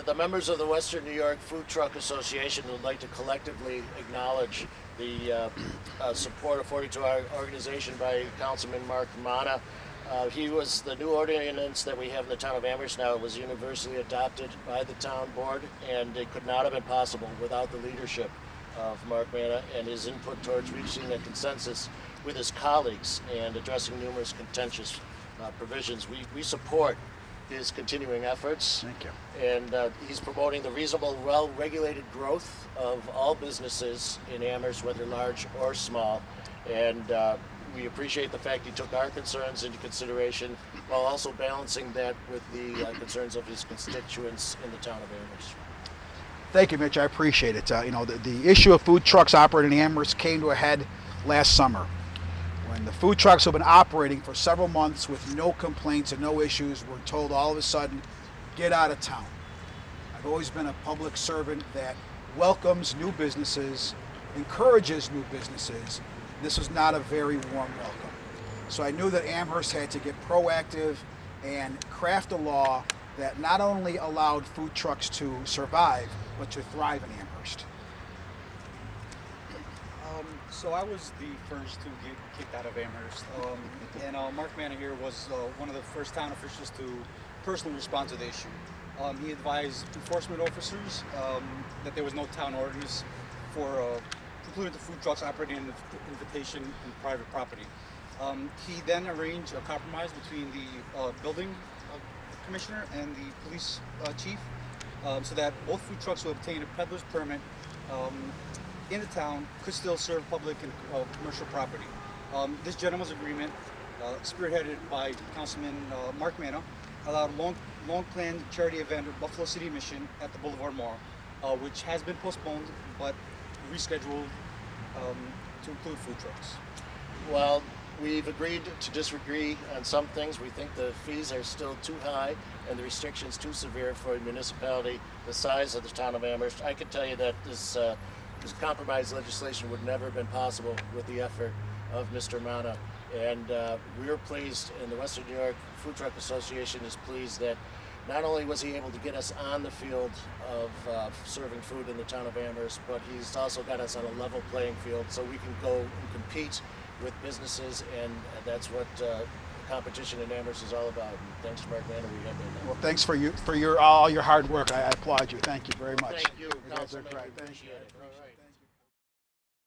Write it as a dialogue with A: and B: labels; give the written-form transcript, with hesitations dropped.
A: the members of the Western New York Food Truck Association would like to collectively acknowledge the support afforded to our organization by Councilman Mark Manna. He was the new ordinance that we have in the town of Amherst now. It was universally adopted by the town board, and it could not have been possible without the leadership of Mark Manna and his input towards reaching a consensus with his colleagues and addressing numerous contentious provisions. We support his continuing efforts.
B: Thank you.
A: And he's promoting the reasonable, well-regulated growth of all businesses in Amherst, whether large or small. And we appreciate the fact he took our concerns into consideration while also balancing that with the concerns of his constituents in the town of Amherst.
B: Thank you, Mitch. I appreciate it. The issue of food trucks operating in Amherst came to a head last summer when the food trucks have been operating for several months with no complaints and no issues. We're told all of a sudden, get out of town. I've always been a public servant that welcomes new businesses, encourages new businesses. This was not a very warm welcome. So I knew that Amherst had to get proactive and craft a law that not only allowed food trucks to survive, but to thrive in Amherst.
C: So I was the first to get kicked out of Amherst, and Mark Manna here was one of the first town officials to personally respond to the issue. He advised enforcement officers that there was no town ordinance for precluding the food trucks operating in invitation in private property. He then arranged a compromise between the building commissioner and the police chief, so that both food trucks who obtained a peddler's permit in the town could still serve public and commercial property. This gentleman's agreement, spearheaded by Councilman Mark Manna, allowed a long-planned charity event at Buffalo City Mission at the Boulevard Mall, which has been postponed but rescheduled to include food trucks.
A: Well, we've agreed to disagree on some things. We think the fees are still too high and the restrictions too severe for a municipality the size of the town of Amherst. I can tell you that this compromise legislation would never have been possible with the effort of Mr. Manna. And we're pleased, and the Western New York Food Truck Association is pleased that not only was he able to get us on the field of serving food in the town of Amherst, but he's also got us on a level playing field so we can go and compete with businesses, and that's what competition in Amherst is all about. And thanks to Mark Manna, we have been.
B: Well, thanks for all your hard work. I applaud you. Thank you very much.
A: Thank you,
B: guys are
A: Councilman.
B: great.
A: We
B: Thank
A: appreciate
B: you.
A: it. All right.